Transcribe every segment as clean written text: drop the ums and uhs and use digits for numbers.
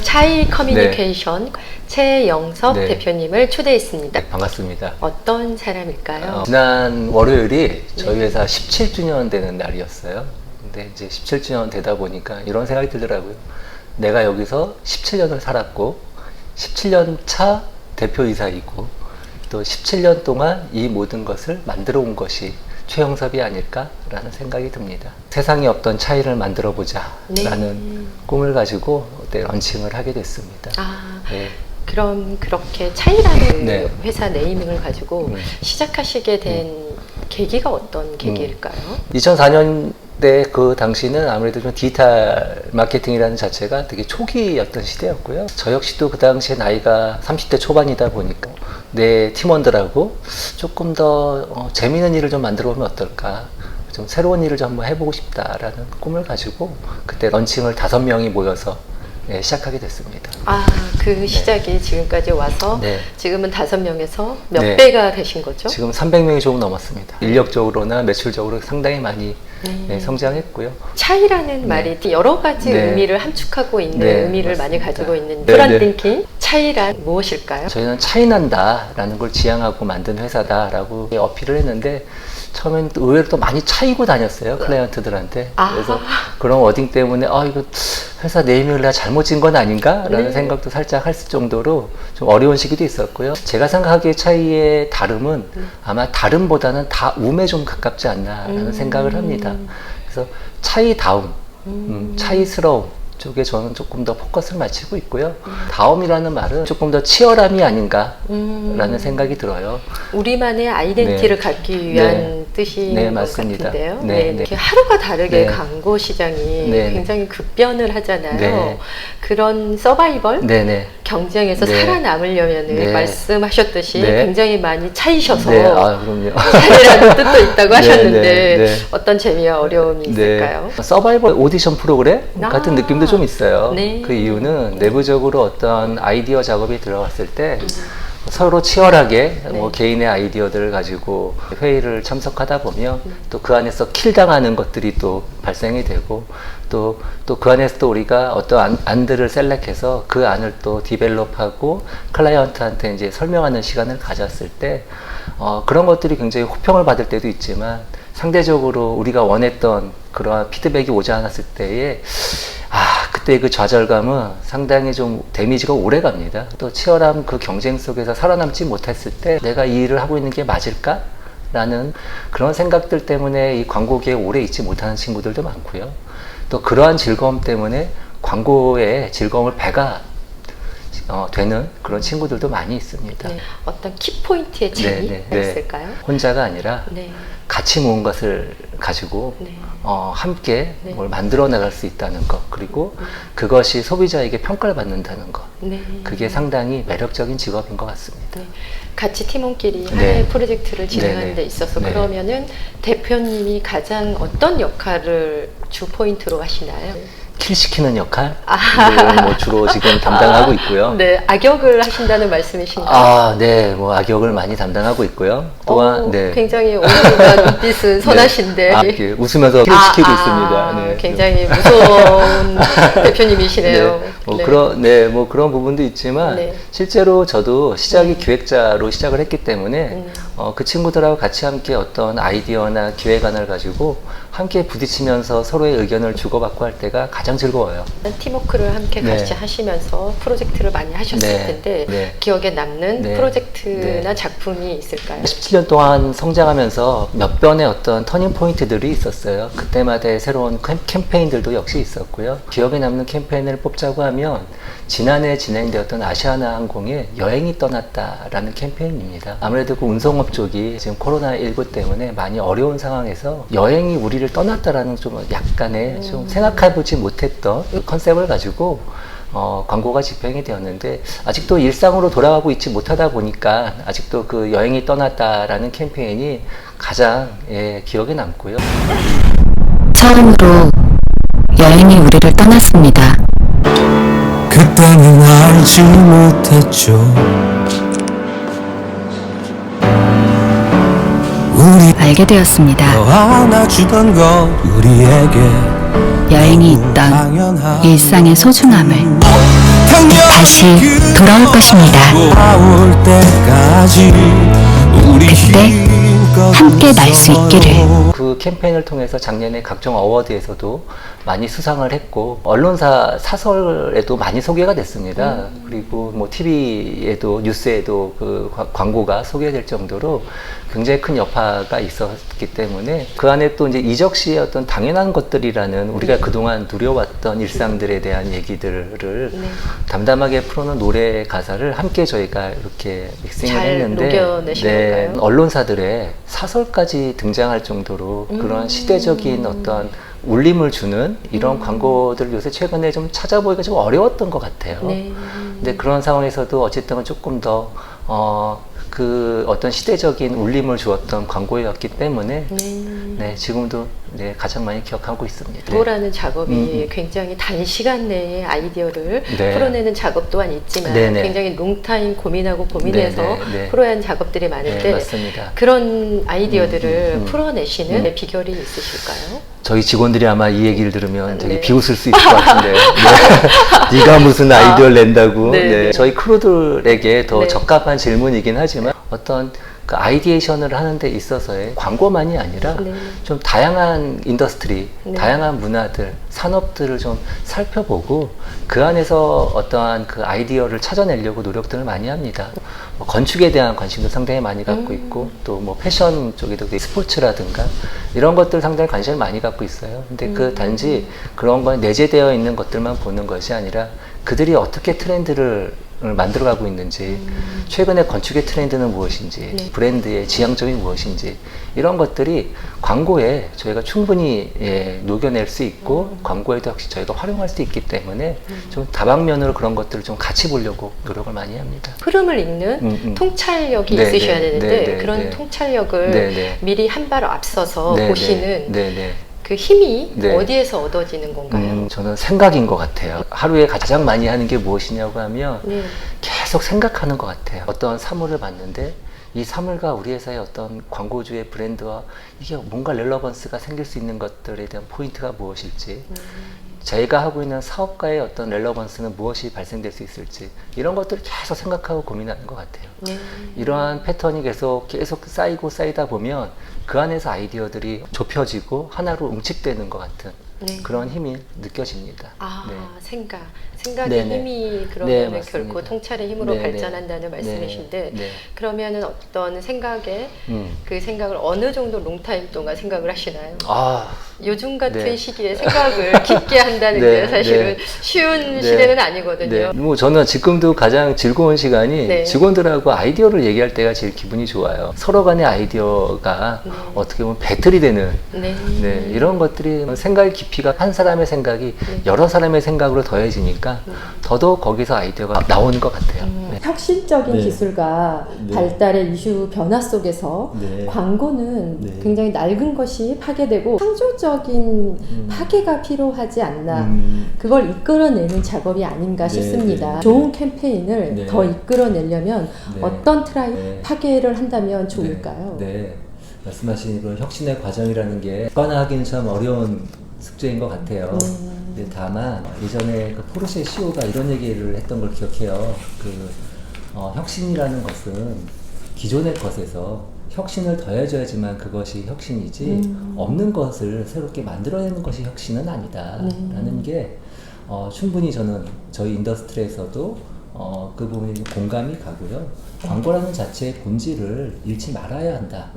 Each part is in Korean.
차이 커뮤니케이션 최영섭 네. 대표님을 초대했습니다. 네, 반갑습니다. 어떤 사람일까요? 지난 월요일이 저희 회사 17주년 되는 날이었어요. 근데 이제 17주년 되다 보니까 이런 생각이 들더라고요. 내가 여기서 17년을 살았고 17년 차 대표이사이고 또 17년 동안 이 모든 것을 만들어 온 것이 최영섭이 아닐까라는 생각이 듭니다. 세상에 없던 차이를 만들어 보자라는 꿈을 가지고 런칭을 하게 됐습니다. 네. 그럼 그렇게 차이라는 네. 회사 네이밍을 가지고 시작하시게 된 계기가 어떤 계기일까요? 2004년대 그 당시는 아무래도 좀 디지털 마케팅이라는 자체가 되게 초기였던 시대였고요. 저 역시도 그 당시에 나이가 30대 초반이다 보니까 내 팀원들하고 조금 더 재미있는 일을 좀 만들어 보면 어떨까, 좀 새로운 일을 좀 한번 해보고 싶다라는 꿈을 가지고 그때 런칭을 5명이 모여서 시작하게 됐습니다. 그 시작이 지금까지 와서 네. 지금은 5명에서 몇 네. 배가 되신 거죠? 지금 300명이 조금 넘었습니다. 인력적으로나 매출적으로 상당히 많이 성장했고요. 차이라는 말이 여러 가지 네. 의미를 함축하고 있는 네, 의미를 많이 맞습니다. 가지고 있는 네, 브랜드 네. 띵킹. 차이란 무엇일까요? 저희는 차이난다라는 걸 지향하고 만든 회사다라고 어필을 했는데 처음엔 의외로 또 많이 차이고 다녔어요, 클라이언트들한테. 그래서 그런 워딩 때문에 이거 회사 네이밍을 내가 잘못 지은 건 아닌가라는 생각도 살짝 할 정도로 좀 어려운 시기도 있었고요. 제가 생각하기에 차이의 다름은 아마 다름보다는 다움에 좀 가깝지 않나라는 생각을 합니다. 그래서 차이다움, 차이스러움 쪽에 저는 조금 더 포커스를 맞추고 있고요. 다움이라는 말은 조금 더 치열함이 아닌가라는 생각이 들어요. 우리만의 아이덴티티를 네. 갖기 위한 네. 뜻인 네, 것 맞습니다. 같은데요. 네, 네. 이렇게 하루가 다르게 네. 광고 시장이 네. 굉장히 급변을 하잖아요. 네. 그런 서바이벌 네네. 경쟁에서 네. 살아남으려면 네. 말씀하셨듯이 네. 굉장히 많이 차이셔서 네, 그럼요. 차이라는 뜻도 있다고 하셨는데 네, 네. 어떤 재미와 어려움이 있을까요? 서바이벌 오디션 프로그램 같은 느낌도 좀 있어요. 네. 그 이유는 내부적으로 어떤 아이디어 작업이 들어갔을 때 서로 치열하게 뭐 개인의 아이디어들을 가지고 회의를 참석하다 보면 또 그 안에서 킬당하는 것들이 또 발생이 되고 또 그 안에서 또 우리가 어떤 안들을 셀렉해서 그 안을 또 디벨롭하고 클라이언트한테 이제 설명하는 시간을 가졌을 때 그런 것들이 굉장히 호평을 받을 때도 있지만 상대적으로 우리가 원했던 그러한 피드백이 오지 않았을 때에 그때 그 좌절감은 상당히 좀 데미지가 오래 갑니다. 또 치열한 그 경쟁 속에서 살아남지 못했을 때 내가 이 일을 하고 있는 게 맞을까? 라는 그런 생각들 때문에 이 광고계에 오래 있지 못하는 친구들도 많고요. 또 그러한 즐거움 때문에 광고의 즐거움을 배가 되는 그런 친구들도 많이 있습니다. 네. 어떤 키포인트의 재미가 있을까요? 혼자가 아니라 같이 모은 것을 가지고 함께 뭘 만들어 나갈 수 있다는 것, 그리고 그것이 소비자에게 평가를 받는다는 것, 그게 상당히 매력적인 직업인 것 같습니다. 같이 팀원끼리 하나의 프로젝트를 진행하는 데 있어서 그러면은 대표님이 가장 어떤 역할을 주 포인트로 하시나요? 킬시키는 역할 뭐 주로 지금 담당하고 있고요. 네, 악역을 하신다는 말씀이신가요? 네, 뭐 악역을 많이 담당하고 있고요. 또한 굉장히 오늘과 눈빛은 선하신데 이렇게 웃으면서 킬시키고 있습니다. 굉장히 무서운 대표님이시네요. 뭐 그런 부분도 있지만 실제로 저도 시작이 기획자로 시작을 했기 때문에 그 친구들하고 같이 함께 어떤 아이디어나 기획안을 가지고 함께 부딪히면서 서로의 의견을 주고받고 할 때가 가장 즐거워요. 팀워크를 함께 같이 하시면서 프로젝트를 많이 하셨을 텐데 기억에 남는 프로젝트나 작품이 있을까요? 17년 동안 성장하면서 몇 번의 어떤 터닝 포인트들이 있었어요. 그때마다의 새로운 캠페인들도 역시 있었고요. 기억에 남는 캠페인을 뽑자고 하면 지난해 진행되었던 아시아나 항공의 여행이 떠났다라는 캠페인입니다. 아무래도 그 운송업 쪽이 지금 코로나19 때문에 많이 어려운 상황에서 여행이 우리를 떠났다라는 좀 약간의 좀 생각해보지 못했던 컨셉을 가지고 광고가 집행이 되었는데 아직도 일상으로 돌아가고 있지 못하다 보니까 아직도 그 여행이 떠났다라는 캠페인이 가장 기억에 남고요. 처음으로 여행이 우리를 떠났습니다. 그때는 알지 못했죠. 우리 알게 되었습니다. 더 안아주던 것 우리에게 여행이 너무 있던 당연한 일상의 소중함을 다시 당연히 돌아올 것입니다. 돌아올 때까지 우리 그때 힘껏 함께 날 수 있기를. 그 캠페인을 통해서 작년에 각종 어워드에서도 많이 수상을 했고 언론사 사설에도 많이 소개가 됐습니다. 그리고 뭐 TV에도 뉴스에도 그 광고가 소개될 정도로 굉장히 큰 여파가 있었기 때문에 그 안에 또 이제 이적 씨의 어떤 당연한 것들이라는 우리가 그동안 누려왔던 일상들에 대한 얘기들을 네. 담담하게 풀어놓은 노래 가사를 함께 저희가 이렇게 믹싱을 잘 했는데 녹여내신 건가요? 언론사들의 사설까지 등장할 정도로 그런 시대적인 어떤 울림을 주는 이런 광고들을 요새 최근에 좀 찾아보기가 좀 어려웠던 것 같아요. 네. 근데 그런 상황에서도 어쨌든 조금 더 그 어떤 시대적인 울림을 주었던 광고였기 때문에 네, 지금도 네, 가장 많이 기억하고 있습니다. 도라는 작업이 굉장히 단시간 내에 아이디어를 네. 풀어내는 작업 또한 있지만 네네. 굉장히 롱타임 고민하고 고민해서 네네. 풀어야 하는 작업들이 많을 네, 때 맞습니다. 그런 아이디어들을 풀어내시는 비결이 있으실까요? 저희 직원들이 아마 이 얘기를 들으면 되게 네. 비웃을 수 있을 것 같은데 네. 네가 무슨 아이디어를 낸다고 네. 네. 저희 크루들에게 더 네. 적합한 질문이긴 하지만 어떤 그 아이디에이션을 하는 데 있어서의 광고만이 아니라 네. 좀 다양한 인더스트리, 네. 다양한 문화들, 산업들을 좀 살펴보고 그 안에서 어떠한 그 아이디어를 찾아내려고 노력들을 많이 합니다. 뭐 건축에 대한 관심도 상당히 많이 갖고 있고 또 뭐 패션 쪽에도 스포츠라든가 이런 것들 상당히 관심을 많이 갖고 있어요. 근데 그 단지 그런 건 내재되어 있는 것들만 보는 것이 아니라 그들이 어떻게 트렌드를 만들어가고 있는지 최근에 건축의 트렌드는 무엇인지 네. 브랜드의 지향점이 무엇인지 이런 것들이 광고에 저희가 충분히 녹여낼 수 있고 광고에도 역시 저희가 활용할 수 있기 때문에 좀 다방면으로 그런 것들을 좀 같이 보려고 노력을 많이 합니다. 흐름을 읽는 통찰력이 네, 있으셔야 네, 되는데 네, 네, 그런 네. 통찰력을 네, 네. 미리 한 발 앞서서 네, 보시는 네, 네. 그 힘이 네. 어디에서 얻어지는 건가요? 저는 생각인 것 같아요. 하루에 가장 많이 하는 게 무엇이냐고 하면 네. 계속 생각하는 것 같아요. 어떤 사물을 봤는데 이 사물과 우리 회사의 어떤 광고주의 브랜드와 이게 뭔가 렐러번스가 생길 수 있는 것들에 대한 포인트가 무엇일지 저희가 하고 있는 사업과의 어떤 렐러번스는 무엇이 발생될 수 있을지 이런 것들을 계속 생각하고 고민하는 것 같아요. 네. 이러한 패턴이 계속 쌓이고 쌓이다 보면 그 안에서 아이디어들이 좁혀지고 하나로 응축되는 것 같은 네. 그런 힘이 느껴집니다. 아, 네. 생각의 네네. 힘이 그러면 네, 결코 맞습니다. 통찰의 힘으로 네네. 발전한다는 말씀이신데 네. 그러면은 어떤 생각에 음. 그 생각을 어느 정도 롱타임 동안 생각을 하시나요? 아, 요즘 같은 네. 시기에 생각을 깊게 한다는 네, 게 사실은 네. 쉬운 네. 시대는 아니거든요. 네. 뭐 저는 지금도 가장 즐거운 시간이 네. 직원들하고 아이디어를 얘기할 때가 제일 기분이 좋아요. 서로 간의 아이디어가 어떻게 보면 배틀이 되는 네. 네, 이런 것들이 생각의 깊이가 한 사람의 생각이 여러 사람의 생각으로 더해지니까 더더욱 거기서 아이디어가 나오는 것 같아요. 네. 혁신적인 네. 기술과 네. 발달의 이슈 변화 속에서 네. 광고는 네. 굉장히 낡은 것이 파괴되고 창조적인 파괴가 필요하지 않나 그걸 이끌어내는 작업이 아닌가 네, 싶습니다. 네. 좋은 캠페인을 네. 더 이끌어내려면 네. 어떤 트라이 네. 파괴를 한다면 좋을까요? 네. 말씀하신 그런 혁신의 과정이라는 게 객관화하기는 참 어려운 숙제인 것 같아요. 근데 다만 예전에 그 포르쉐 CEO가 이런 얘기를 했던 걸 기억해요. 혁신이라는 것은 기존의 것에서 혁신을 더해줘야지만 그것이 혁신이지 없는 것을 새롭게 만들어내는 것이 혁신은 아니다 라는 게 충분히 저는 저희 인더스트리에서도 그 부분이 공감이 가고요. 광고라는 자체의 본질을 잃지 말아야 한다.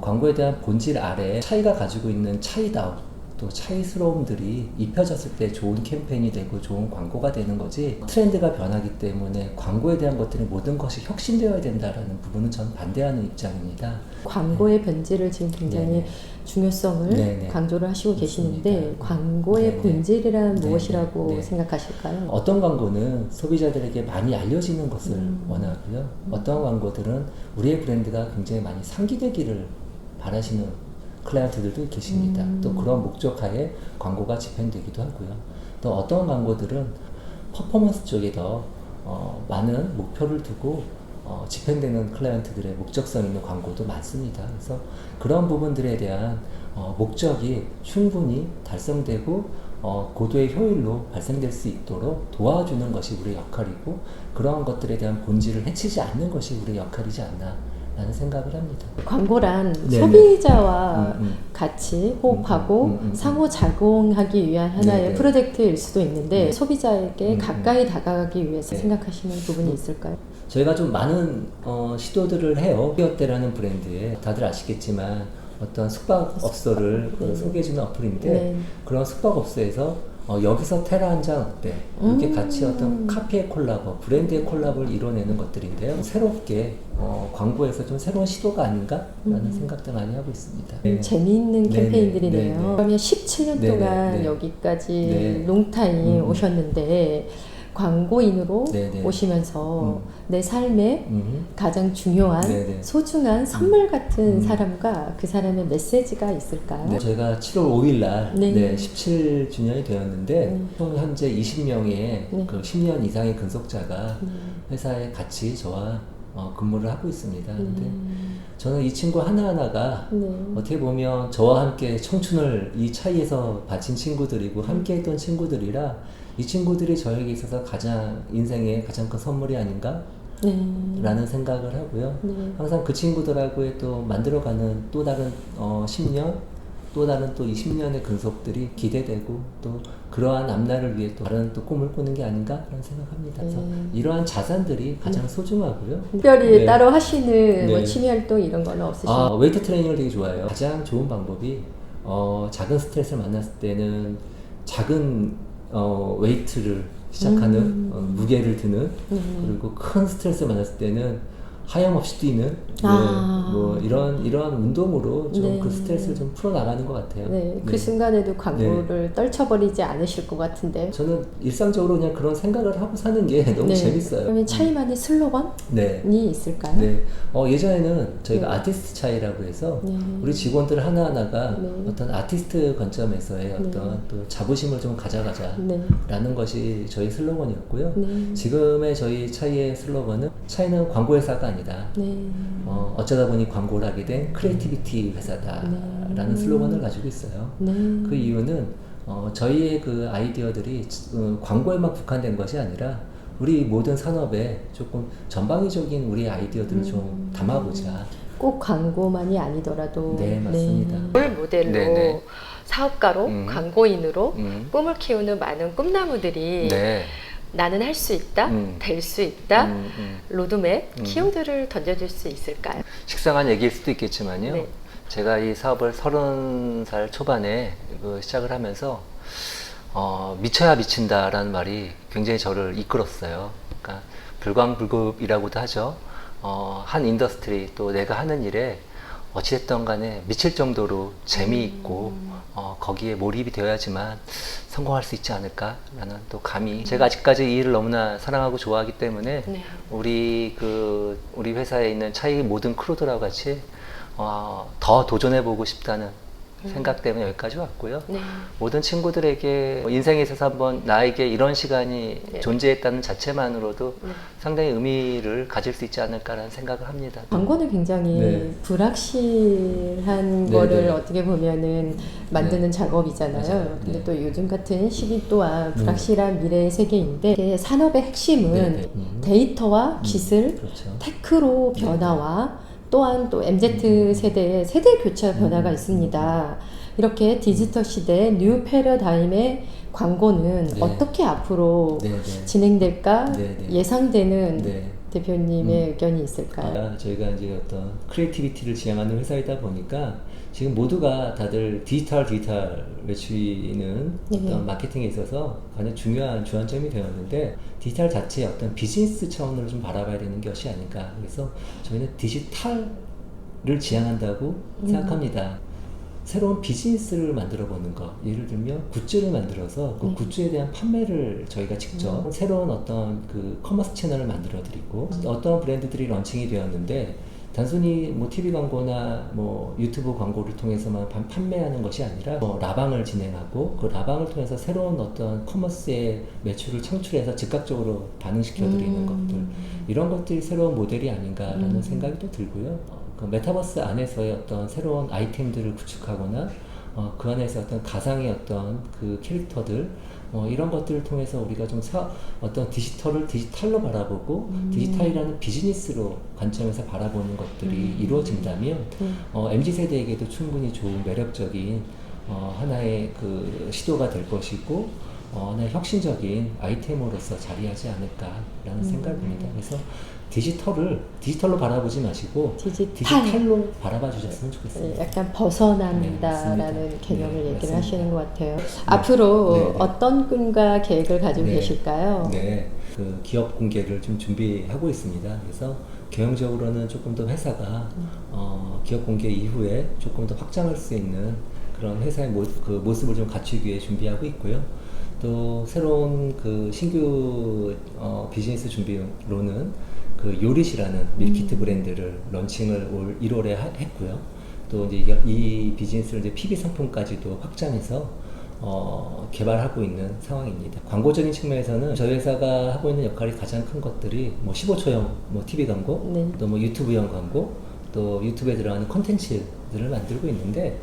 광고에 대한 본질 아래 차이가 가지고 있는 차이다움 또 차이스러움들이 입혀졌을 때 좋은 캠페인이 되고 좋은 광고가 되는 거지 트렌드가 변하기 때문에 광고에 대한 것들이 모든 것이 혁신되어야 된다라는 부분은 저는 반대하는 입장입니다. 광고의 본질을 지금 굉장히 네네. 중요성을 네네. 강조를 하시고 계시는데 맞습니다. 광고의 네네. 본질이란 네네. 무엇이라고 네. 생각하실까요? 어떤 광고는 소비자들에게 많이 알려지는 것을 원하고요. 어떤 광고들은 우리의 브랜드가 굉장히 많이 상기되기를 바라시는 클라이언트들도 계십니다. 또 그런 목적하에 광고가 집행되기도 하고요. 또 어떤 광고들은 퍼포먼스 쪽에 더 많은 목표를 두고 집행되는 클라이언트들의 목적성 있는 광고도 많습니다. 그래서 그런 부분들에 대한 목적이 충분히 달성되고 고도의 효율로 발생될 수 있도록 도와주는 것이 우리의 역할이고, 그러한 것들에 대한 본질을 해치지 않는 것이 우리의 역할이지 않나 라는 생각을 합니다. 광고란 네네. 소비자와 같이 호흡하고 상호작용하기 위한 하나의 네네. 프로젝트일 수도 있는데 네. 소비자에게 가까이 다가가기 위해서 네. 생각하시는 부분이 있을까요? 저희가 좀 많은 시도들을 해요. 히어떼라는 브랜드에 다들 아시겠지만 어떤 숙박업소를 소개해주는 어플인데, 네. 그런 숙박업소에서 여기서 테라 한 잔 어때? 이렇게 같이 어떤 카페의 콜라보, 브랜드의 콜라보를 이뤄내는 것들인데요. 새롭게 광고에서 좀 새로운 시도가 아닌가라는 생각도 많이 하고 있습니다. 네. 재미있는 네네. 캠페인들이네요. 네네. 그러면 17년 네네. 동안 네. 여기까지 네. 롱타임 오셨는데 광고인으로 네네. 오시면서 내 삶에 음. 가장 중요한 네네. 소중한 선물 같은 사람과 그 사람의 메시지가 있을까요? 네, 저희가 7월 5일 날 네. 17주년이 되었는데 총 현재 20명의 그 10년 이상의 근속자가 회사에 같이 저와 근무를 하고 있습니다. 근데 저는 이 친구 하나하나가 네. 어떻게 보면 저와 함께 청춘을 이 차이에서 바친 친구들이고 함께 했던 친구들이라 이 친구들이 저에게 있어서 가장 인생의 가장 큰 선물이 아닌가? 네. 라는 생각을 하고요. 네. 항상 그 친구들하고의 또 만들어가는 또 다른 10년, 또 다른 또 20년의 근속들이 기대되고, 또 그러한 앞날을 위해 또 다른 또 꿈을 꾸는 게 아닌가라는 생각합니다. 그래서 이러한 자산들이 가장 소중하고요. 특별히 네. 따로 하시는 뭐 네. 취미 활동 이런 거는 없으신가요? 웨이트 트레이닝을 되게 좋아해요. 가장 좋은 방법이 작은 스트레스를 만났을 때는 작은 웨이트를 시작하는 무게를 드는, 그리고 큰 스트레스를 만났을 때는 하염없이 뛰는 뭐 이러한 운동으로 좀 그 스트레스를 좀 풀어나가는 것 같아요. 네, 그 순간에도 광고를 떨쳐버리지 않으실 것 같은데. 저는 일상적으로 그냥 그런 생각을 하고 사는 게 너무 재밌어요. 그러면 차이만의 슬로건이 네. 있을까요? 네. 예전에는 저희가 아티스트 차이라고 해서 우리 직원들 하나하나가 어떤 아티스트 관점에서의 어떤 또 자부심을 좀 가져가자라는 것이 저희 슬로건이었고요. 지금의 저희 차이의 슬로건은 차이는 광고 회사가 아니다. 어쩌다 보니 광고를 하게 된 크리에이티비티 회사다라는 슬로건을 가지고 있어요. 그 이유는 저희의 그 아이디어들이 광고에만 국한된 것이 아니라 우리 모든 산업에 조금 전방위적인 우리 아이디어들을 좀 담아보자. 꼭 광고만이 아니더라도. 네, 맞습니다. 롤 모델로 네네. 사업가로 광고인으로 음. 꿈을 키우는 많은 꿈나무들이 네. 나는 할 수 있다, 될 수 있다, 로드맵, 키워드를 던져줄 수 있을까요? 식상한 얘기일 수도 있겠지만요. 네. 제가 이 사업을 30살 초반에 시작을 하면서 미쳐야 미친다라는 말이 굉장히 저를 이끌었어요. 그러니까 불광불급이라고도 하죠. 한 인더스트리 또 내가 하는 일에 어찌됐든 간에 미칠 정도로 재미있고 거기에 몰입이 되어야지만 성공할 수 있지 않을까라는 또 감이, 제가 아직까지 이 일을 너무나 사랑하고 좋아하기 때문에 네. 우리 회사에 있는 차이 모든 크루들하고 같이 더 도전해보고 싶다는 생각 때문에 여기까지 왔고요. 네. 모든 친구들에게 인생에 있어서 한번 나에게 이런 시간이 존재했다는 자체만으로도 상당히 의미를 가질 수 있지 않을까라는 생각을 합니다. 광고는 굉장히 불확실한 네, 거를 네. 어떻게 보면은 만드는 작업이잖아요. 맞아요. 근데 네. 또 요즘 같은 시기 또한 불확실한 미래의 세계인데, 이게 산업의 핵심은 네, 네. 데이터와 기술, 그렇죠. 테크로 변화와 또한 또 MZ 세대의 세대 교체 변화가 있습니다. 이렇게 디지털 시대 뉴 패러다임의 광고는 네. 어떻게 앞으로 네, 네. 진행될까 네, 네. 예상되는 네. 대표님의 의견이 있을까요? 저희가 이제 어떤 크리에이티비티를 지향하는 회사이다 보니까 지금 모두가 다들 디지털 외치는 어떤 마케팅에 있어서 가장 중요한 주안점이 되었는데, 디지털 자체의 어떤 비즈니스 차원으로 좀 바라봐야 되는 것이 아닌가. 그래서 저희는 디지털을 지향한다고 생각합니다. 새로운 비즈니스를 만들어 보는 것, 예를 들면 굿즈를 만들어서 그 굿즈에 대한 판매를 저희가 직접 새로운 어떤 그 커머스 채널을 만들어 드리고, 어떤 브랜드들이 런칭이 되었는데 단순히 뭐 TV 광고나 뭐 유튜브 광고를 통해서만 판매하는 것이 아니라 뭐 라방을 진행하고 그 라방을 통해서 새로운 어떤 커머스의 매출을 창출해서 즉각적으로 반응시켜드리는 것들, 이런 것들이 새로운 모델이 아닌가라는 생각이 또 들고요. 그 메타버스 안에서의 어떤 새로운 아이템들을 구축하거나 그 안에서 어떤 가상의 어떤 그 캐릭터들, 이런 것들을 통해서 우리가 좀 어떤 디지털을 디지털로 바라보고 디지털이라는 비즈니스로 관점에서 바라보는 것들이 이루어진다면 MZ세대에게도 충분히 좋은 매력적인 하나의 그 시도가 될 것이고 하나의 혁신적인 아이템으로서 자리하지 않을까라는 생각이 듭니다. 그래서 디지털로 바라보지 마시고 디지털로 바라봐 주셨으면 좋겠습니다. 약간 벗어난다라는 네, 개념을 네, 얘기를 맞습니다. 하시는 것 같아요. 앞으로 네, 네. 어떤 꿈과 계획을 가지고 네. 계실까요? 네, 그 기업 공개를 좀 준비하고 있습니다. 그래서 경영적으로는 조금 더 회사가 기업 공개 이후에 조금 더 확장할 수 있는 그런 회사의 모습을 좀 갖추기 위해 준비하고 있고요. 또 새로운 그 신규 비즈니스 준비로는 그 요릿이라는 밀키트 브랜드를 런칭을 올 1월에 했고요. 또 이제 이 비즈니스를 이제 PB 상품까지도 확장해서 개발하고 있는 상황입니다. 광고적인 측면에서는 저희 회사가 하고 있는 역할이 가장 큰 것들이 뭐 15초형 뭐 TV 광고, 네. 또 뭐 유튜브형 광고, 또 유튜브에 들어가는 콘텐츠들을 만들고 있는데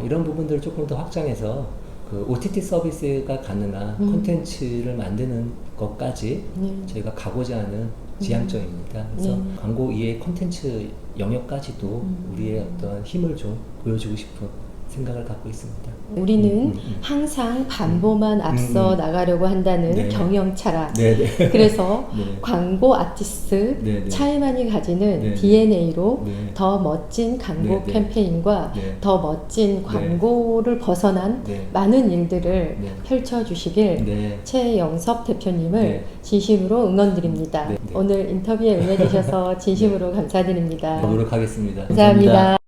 이런 부분들을 조금 더 확장해서 그 OTT 서비스가 가능한 콘텐츠를 만드는 것까지 저희가 가고자 하는 지향점입니다. 그래서 광고 이외의 콘텐츠 영역까지도 우리의 어떤 힘을 좀 보여주고 싶은 생각을 갖고 있습니다. 우리는 항상 반보만 앞서 나가려고 한다는 네. 경영 철학. 네네. 그래서 네. 광고 아티스트 네, 네. 차이만이 가지는 네, 네. DNA로 네. 더 멋진 광고 네, 네. 캠페인과 네. 더 멋진 광고를 벗어난 네. 많은 일들을 네. 펼쳐주시길 네. 최영섭 대표님을 네. 진심으로 응원드립니다. 네, 네. 오늘 인터뷰에 응해주셔서 진심으로 감사드립니다. 노력하겠습니다. 감사합니다.